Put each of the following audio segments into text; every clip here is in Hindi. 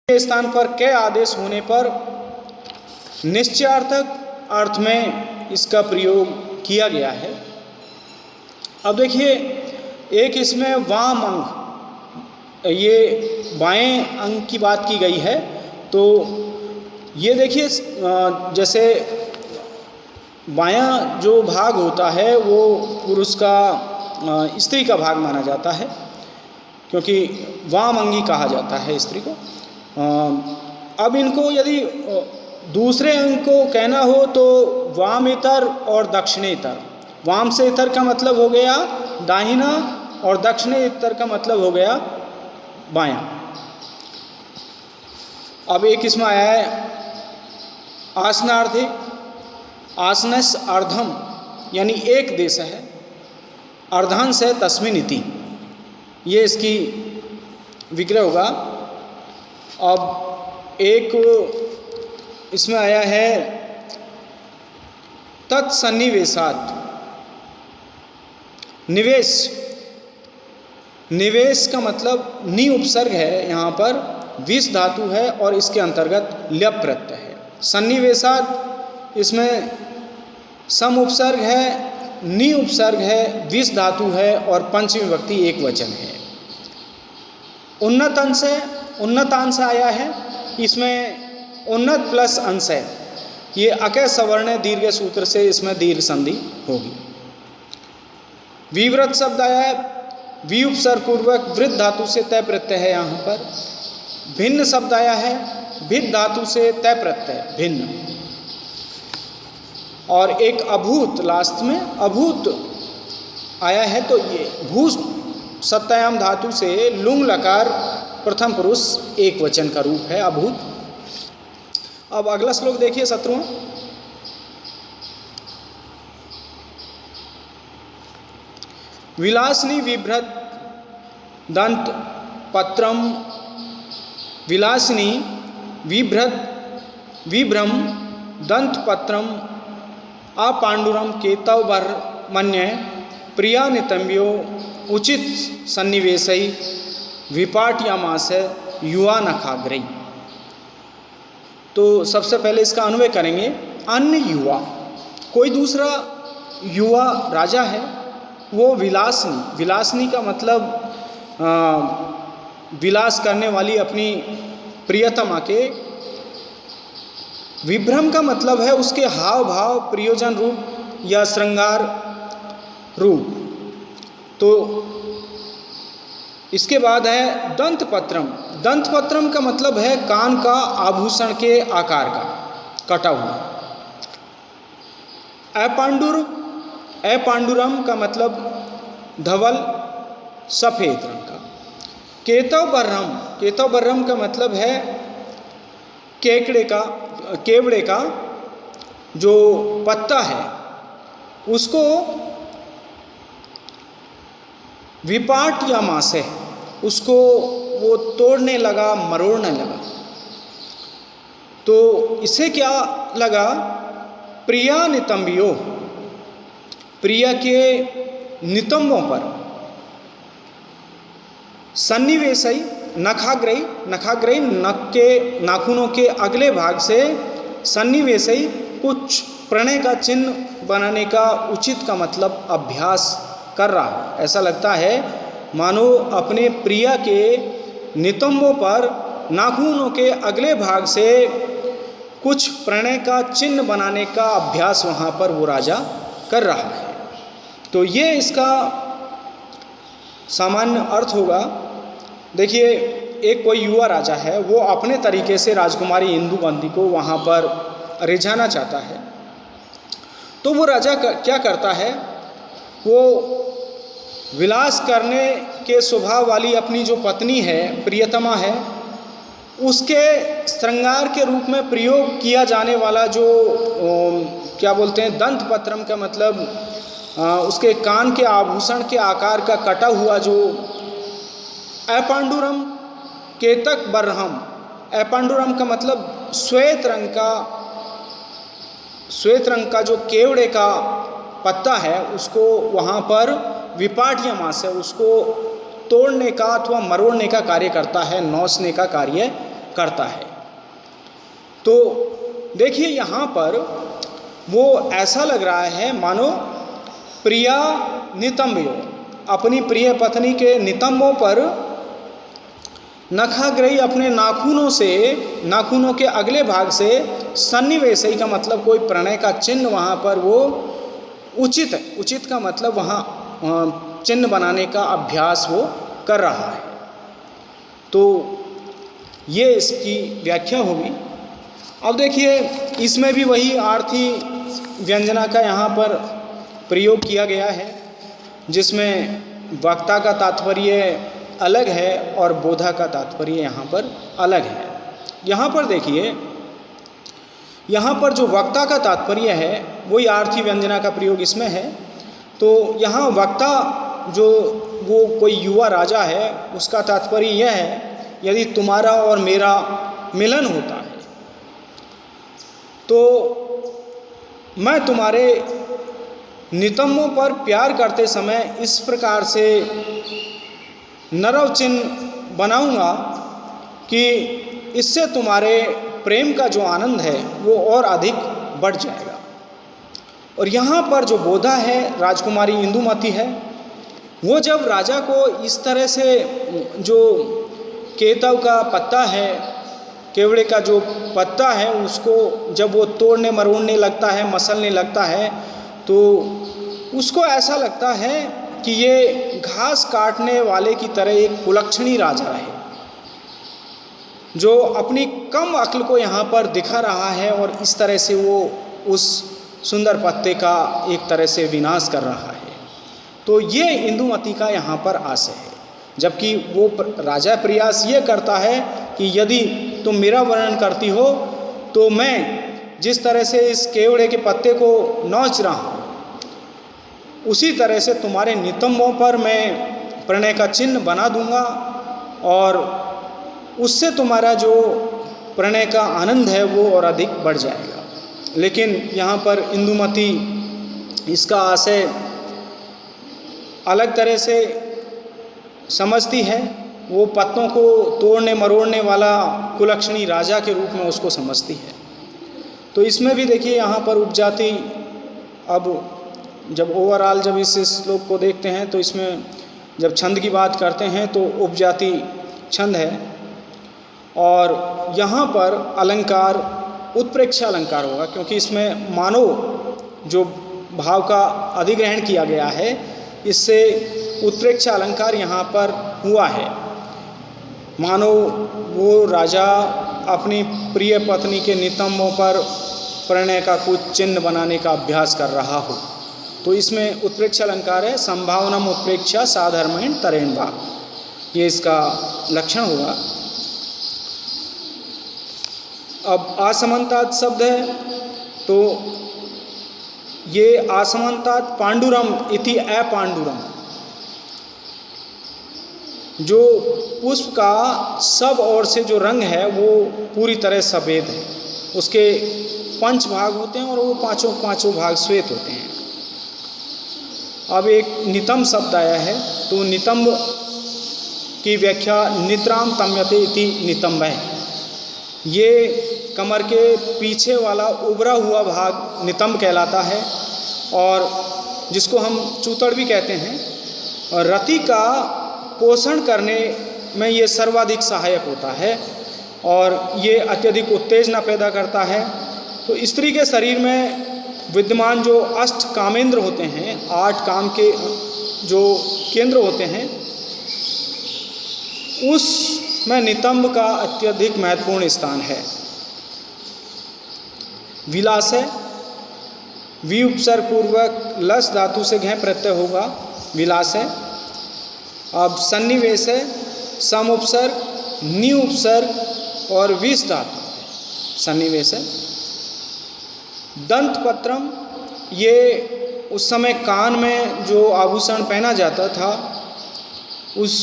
के स्थान पर के आदेश होने पर निश्चयार्थक अर्थ में इसका प्रयोग किया गया है। अब देखिए, एक इसमें वाम अंग, ये बाएं अंग की बात की गई है। तो ये देखिए, जैसे बायां जो भाग होता है वो पुरुष का, स्त्री का भाग माना जाता है, क्योंकि वाम अंगी कहा जाता है स्त्री को। अब इनको यदि दूसरे अंग को कहना हो तो वामेतर और दक्षिणेतर। वाम से इतर का मतलब हो गया दाहिना और दक्षिणेतर का मतलब हो गया बायां। अब एक इसमें आया है आसनार्धे, आसनस अर्धम, यानी एक देश है, अर्धांश है तस्मिन् इति, ये इसकी विग्रह होगा। अब एक इसमें आया है तत्सन्निवेशात्, निवेश, निवेश का मतलब नि उपसर्ग है, यहाँ पर विष धातु है और इसके अंतर्गत ल्यप प्रत्यय है। सन्निवेशात् इसमें सम उपसर्ग है, नि उपसर्ग है, विष धातु है और पंचमी विभक्ति एक वचन है। उन्नत अंश है, उन्नत अंश आया है, इसमें उन्नत प्लस अंश है, ये अकय सवर्ण दीर्घ सूत्र से इसमें दीर्घ संधि होगी। विव्रत शब्द आया है, वी उपसर्ग पूर्वक वृद्ध धातु से तय प्रत्यय है यहाँ पर। भिन्न शब्द आया है, भिन्न धातु से तय प्रत्यय भिन्न। और एक अभूत, लास्ट में अभूत आया है, तो ये भू सत्यायाम धातु से लुंग लकार प्रथम पुरुष एक वचन का रूप है अभूत। अब अगला श्लोक देखिए 17वां। विलासिनी विभ्रत दंत पत्रम, विलासिनी विभ्रत विभ्रम दंत पत्रम अपांडुरम केतवर्मन्य प्रिया नितंब्यो उचित सन्निवेशै विपाट्यामास युवा नखाग्रही। तो सबसे पहले इसका अन्वय करेंगे। अन्य युवा, कोई दूसरा युवा राजा है, वो विलासिनी, विलासिनी का मतलब विलास करने वाली अपनी प्रियतमा के, विभ्रम का मतलब है उसके हाव भाव प्रियोजन रूप या श्रृंगार रूप। तो इसके बाद है दंत पत्रम, दंत पत्रम का मतलब है कान का आभूषण के आकार का कटा हुआ। अपांडुर, अपांडुरम का मतलब धवल सफेद रंग का। केतवर्म, केतवर्म का मतलब है केकड़े का, केवड़े का जो पत्ता है उसको विपाट्यामास है, उसको वो तोड़ने लगा, मरोड़ने लगा। तो इसे क्या लगा, प्रिया नितंबियो, प्रिया के नितंबों पर, सन्निवेशई नखाग्रही, नखाग्रही नख के नाखूनों के अगले भाग से, सन्निवेशई कुछ प्रणय का चिन्ह बनाने का उचित का मतलब अभ्यास कर रहा है। ऐसा लगता है मानो अपने प्रिया के नितंबों पर नाखूनों के अगले भाग से कुछ प्रणय का चिन्ह बनाने का अभ्यास वहाँ पर वो राजा कर रहा है। तो ये इसका सामान्य अर्थ होगा। देखिए, एक कोई युवा राजा है, वो अपने तरीके से राजकुमारी इंदुमती को वहाँ पर रिझाना चाहता है। तो वो राजा क्या करता है, वो विलास करने के स्वभाव वाली अपनी जो पत्नी है, प्रियतमा है, उसके श्रृंगार के रूप में प्रयोग किया जाने वाला जो क्या बोलते हैं दंत पत्रम का मतलब उसके कान के आभूषण के आकार का कटा हुआ जो अपांडुरम केतक बरहम, अपांडुरम का मतलब श्वेत रंग का, श्वेत रंग का जो केवड़े का पत्ता है उसको वहाँ पर विपाट्यामास है, उसको तोड़ने का अथवा मरोड़ने का कार्य करता है, नौचने का कार्य करता है। तो देखिए यहाँ पर वो ऐसा लग रहा है मानो प्रिया नितंबयो, अपनी प्रिय पत्नी के नितंबों पर नखाग्रही अपने नाखूनों के अगले भाग से सन्निवेशी का मतलब कोई प्रणय का चिन्ह वहाँ पर वो उचित है, उचित का मतलब वहाँ चिन्ह बनाने का अभ्यास वो कर रहा है। तो ये इसकी व्याख्या होगी। अब देखिए इसमें भी वही आर्थी व्यंजना का यहाँ पर प्रयोग किया गया है, जिसमें वक्ता का तात्पर्य अलग है और बोधा का तात्पर्य यहाँ पर अलग है। यहाँ पर देखिए, यहाँ पर जो वक्ता का तात्पर्य है वही आर्थी व्यंजना का प्रयोग इसमें है। तो यहाँ वक्ता जो वो कोई युवा राजा है, उसका तात्पर्य यह है, यदि तुम्हारा और मेरा मिलन होता है तो मैं तुम्हारे नितंबों पर प्यार करते समय इस प्रकार से नरव चिन्ह बनाऊंगा कि इससे तुम्हारे प्रेम का जो आनंद है वो और अधिक बढ़ जाएगा। और यहाँ पर जो बोधा है, राजकुमारी इंदुमती है, वो जब राजा को इस तरह से जो केतव का पत्ता है, केवड़े का जो पत्ता है, उसको जब वो तोड़ने मरोड़ने लगता है, मसलने लगता है, तो उसको ऐसा लगता है कि ये घास काटने वाले की तरह एक कुलक्षणी राजा है, जो अपनी कम अक्ल को यहाँ पर दिखा रहा है और इस तरह से वो उस सुंदर पत्ते का एक तरह से विनाश कर रहा है। तो ये इंदुमती का यहाँ पर आशय है। जबकि वो राजा प्रयास ये करता है कि यदि तुम मेरा वर्णन करती हो तो मैं जिस तरह से इस केवड़े के पत्ते को नोच रहा हूँ, उसी तरह से तुम्हारे नितंबों पर मैं प्रणय का चिन्ह बना दूंगा और उससे तुम्हारा जो प्रणय का आनंद है वो और अधिक बढ़ जाएगा। लेकिन यहाँ पर इंदुमती इसका आशय अलग तरह से समझती है। वो पत्तों को तोड़ने मरोड़ने वाला कुलक्षणी राजा के रूप में उसको समझती है। तो इसमें भी देखिए यहाँ पर उपजाति, अब जब ओवरऑल जब इस श्लोक को देखते हैं तो इसमें जब छंद की बात करते हैं तो उपजाति छंद है, और यहाँ पर अलंकार उत्प्रेक्षा अलंकार होगा, क्योंकि इसमें मानो जो भाव का अधिग्रहण किया गया है, इससे उत्प्रेक्षा अलंकार यहाँ पर हुआ है। मानो वो राजा अपनी प्रिय पत्नी के नितंबों पर प्रणय का कुछ चिन्ह बनाने का अभ्यास कर रहा हो। तो इसमें उत्प्रेक्षा अलंकार है, संभावनम उत्प्रेक्षा साधर्मेण तरेण वा, ये इसका लक्षण होगा। अब आसमंतात शब्द है, तो ये आसमंतात पांडुरम इति अपांडुरम, जो पुष्प का सब ओर से जो रंग है वो पूरी तरह सफ़ेद है। उसके 5 भाग होते हैं और वो पाँचों भाग श्वेत होते हैं। अब एक नितंब शब्द आया है, तो नितंब की व्याख्या निद्राम तम्यते इति नितंब है। ये कमर के पीछे वाला उभरा हुआ भाग नितंब कहलाता है, और जिसको हम चूतड़ भी कहते हैं। और रति का पोषण करने में ये सर्वाधिक सहायक होता है और ये अत्यधिक उत्तेजना पैदा करता है। तो स्त्री के शरीर में विद्यमान जो 8 कामेंद्र होते हैं, 8 काम के जो केंद्र होते हैं, उसमें नितंब का अत्यधिक महत्वपूर्ण स्थान है। विलास है, वी उपसर्ग पूर्वक लस धातु से घ प्रत्यय होगा, विलास है। अब सन्निवेश है, सम उपसर्ग, नि उपसर्ग और विष धातु सन्निवेश है। दंत पत्रम, ये उस समय कान में जो आभूषण पहना जाता था उस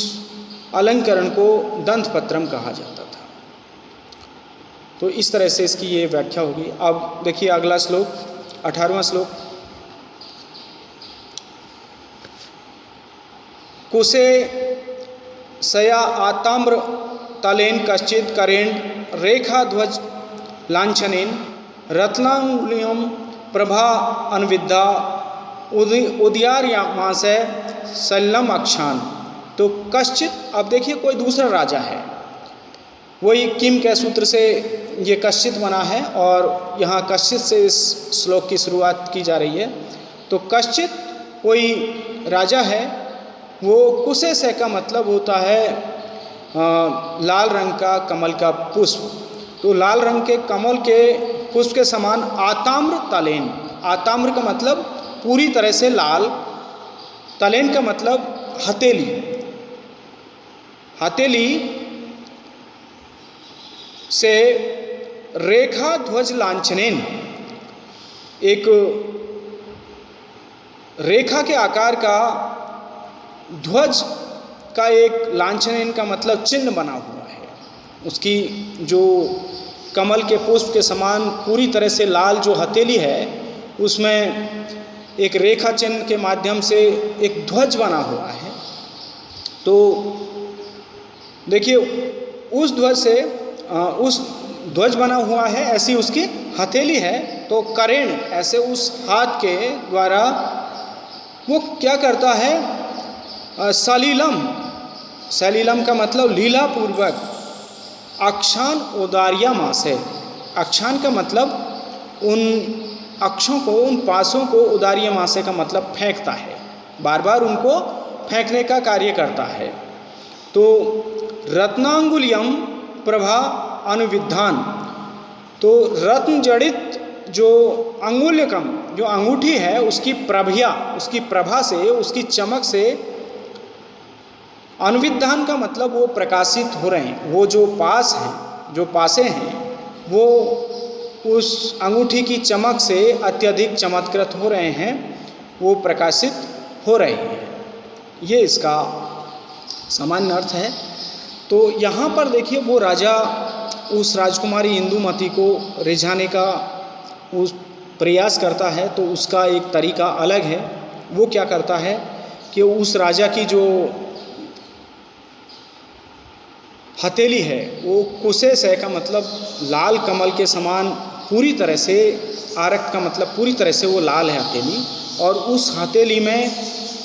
अलंकरण को दंत पत्रम कहा जाता था। तो इस तरह से इसकी ये व्याख्या होगी। अब देखिए अगला श्लोक, 18वां श्लोक। कुशे सया आताम्र तलेन कश्चित करेण रेखा ध्वज लांछनेन रत्नांगुलियम प्रभा अनविद्या उदयार्यमासय सल्लम अक्षान। तो कश्चित, अब देखिए कोई दूसरा राजा है, वही किम के सूत्र से ये कश्चित बना है और यहाँ कश्चित से इस श्लोक की शुरुआत की जा रही है। तो कश्चित कोई राजा है, वो कुसेसय का मतलब होता है लाल रंग का कमल का पुष्प। तो लाल रंग के कमल के पुष्प के समान आताम्र तलेन, आताम्र का मतलब पूरी तरह से लाल, तलेन का मतलब हथेली, हथेली से रेखा ध्वज लांछनेन, एक रेखा के आकार का ध्वज का एक लांछनेन का मतलब चिन्ह बना हुआ है। उसकी जो कमल के पुष्प के समान पूरी तरह से लाल जो हथेली है, उसमें एक रेखा चिन्ह के माध्यम से एक ध्वज बना हुआ है। तो देखिए उस ध्वज से उस ध्वज बना हुआ है, ऐसी उसकी हथेली है। तो करेण, ऐसे उस हाथ के द्वारा वो क्या करता है, सलीलम, सलीलम का मतलब लीला पूर्वक, अक्षान उदार्यमासय, अक्षान का मतलब उन अक्षों को, उन पासों को, उदार्यमासय का मतलब फेंकता है, बार बार उनको फेंकने का कार्य करता है। तो रत्नांगुलियम प्रभा अनुविधान, तो रत्न जड़ित जो अंगुल्यकम, जो अंगूठी है, उसकी प्रभया, उसकी प्रभा से, उसकी चमक से, अनुविधान का मतलब वो प्रकाशित हो रहे हैं, वो जो पास हैं, जो पासे हैं, वो उस अंगूठी की चमक से अत्यधिक चमत्कृत हो रहे हैं, वो प्रकाशित हो रहे हैं। ये इसका सामान्य अर्थ है। तो यहाँ पर देखिए वो राजा उस राजकुमारी इंदुमती को रिझाने का उस प्रयास करता है। तो उसका एक तरीका अलग है। वो क्या करता है कि उस राजा की जो हथेली है वो कुसेसय का मतलब लाल कमल के समान पूरी तरह से, आरक्त का मतलब पूरी तरह से वो लाल है हथेली, और उस हथेली में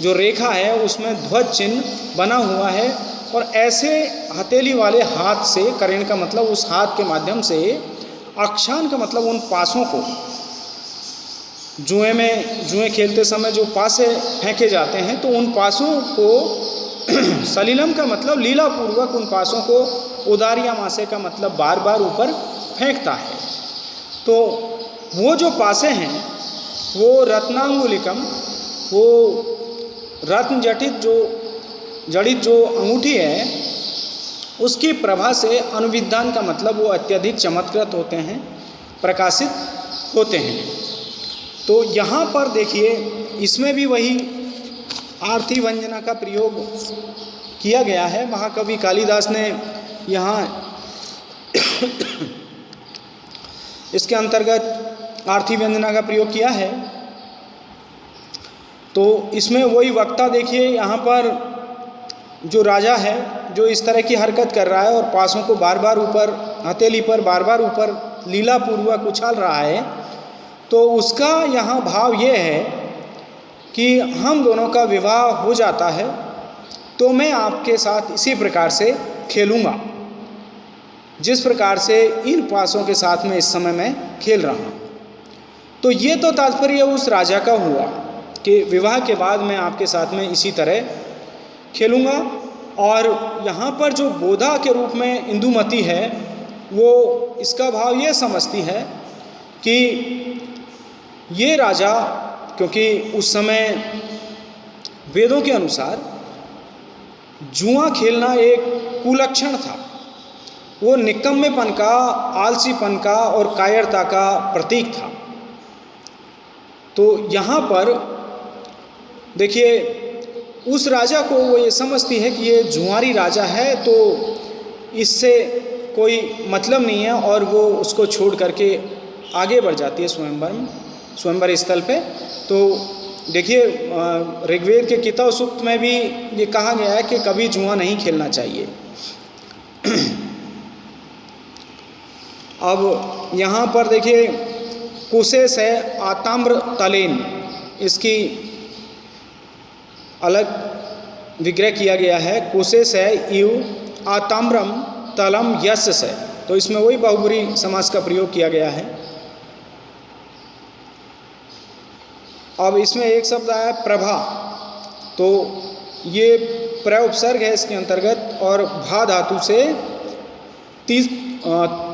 जो रेखा है उसमें ध्वज चिन्ह बना हुआ है। और ऐसे हथेली वाले हाथ से, करेण का मतलब उस हाथ के माध्यम से, अक्षान का मतलब उन पासों को, जुए खेलते समय जो पासे फेंके जाते हैं, तो उन पासों को, सलीलम का मतलब लीला पूर्वक उन पासों को, उदार्यमासय का मतलब बार बार ऊपर फेंकता है। तो वो जो पासे हैं वो रत्नांगुलिकम, वो रत्न जड़ित जो अंगूठी है, उसकी प्रभा से, अनुविधान का मतलब वो अत्यधिक चमत्कृत होते हैं, प्रकाशित होते हैं। तो यहाँ पर देखिए इसमें भी वही आर्थी व्यंजना का प्रयोग किया गया है। महाकवि कालिदास ने यहाँ इसके अंतर्गत आर्थी व्यंजना का प्रयोग किया है। तो इसमें वही वक्ता देखिए यहाँ पर जो राजा है, जो इस तरह की हरकत कर रहा है और पासों को बार बार ऊपर, हथेली पर बार बार ऊपर लीलापूर्वक उछाल रहा है, तो उसका यहाँ भाव ये है कि हम दोनों का विवाह हो जाता है तो मैं आपके साथ इसी प्रकार से खेलूँगा जिस प्रकार से इन पासों के साथ में इस समय मैं खेल रहा हूँ। तो ये तो तात्पर्य उस राजा का हुआ कि विवाह के बाद मैं आपके साथ में इसी तरह खेलूँगा। और यहाँ पर जो बोधा के रूप में इंदुमती है, वो इसका भाव ये समझती है कि ये राजा, क्योंकि उस समय वेदों के अनुसार जुआ खेलना एक कुलक्षण था, वो निकम्मेपन का, आलसीपन का और कायरता का प्रतीक था। तो यहाँ पर देखिए उस राजा को वो ये समझती है कि ये जुआरी राजा है, तो इससे कोई मतलब नहीं है, और वो उसको छोड़ करके आगे बढ़ जाती है स्वयंवर स्थल पे। तो देखिए ऋग्वेद के कितव सूक्त में भी ये कहा गया है कि कभी जुआ नहीं खेलना चाहिए। अब यहाँ पर देखिए कुशेष है, आताम्र तलेन, इसकी अलग विग्रह किया गया है। कुशेष है यू, आताम्रम तलम यश से, तो इसमें वही बहुब्रीहि समास का प्रयोग किया गया है। अब इसमें एक शब्द आया प्रभा, तो ये प्र उपसर्ग है इसके अंतर्गत और भा धातु से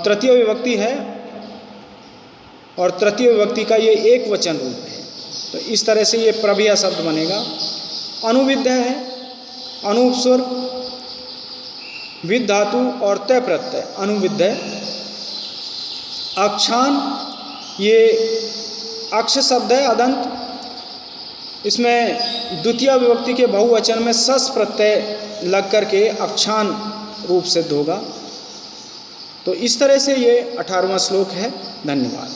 तृतीय विभक्ति है और तृतीय विभक्ति का ये एक वचन रूप है, तो इस तरह से ये प्रभया शब्द बनेगा। अनुविद्य है, अनुपस्वर्ग, विद धातु और तय प्रत्यय, अनुविद्य। अक्षान, ये अक्ष शब्द है अदंत, इसमें द्वितीय विभक्ति के बहुवचन में सस प्रत्यय लग करके अक्षान रूप सिद्ध होगा। तो इस तरह से ये 18वां श्लोक है। धन्यवाद।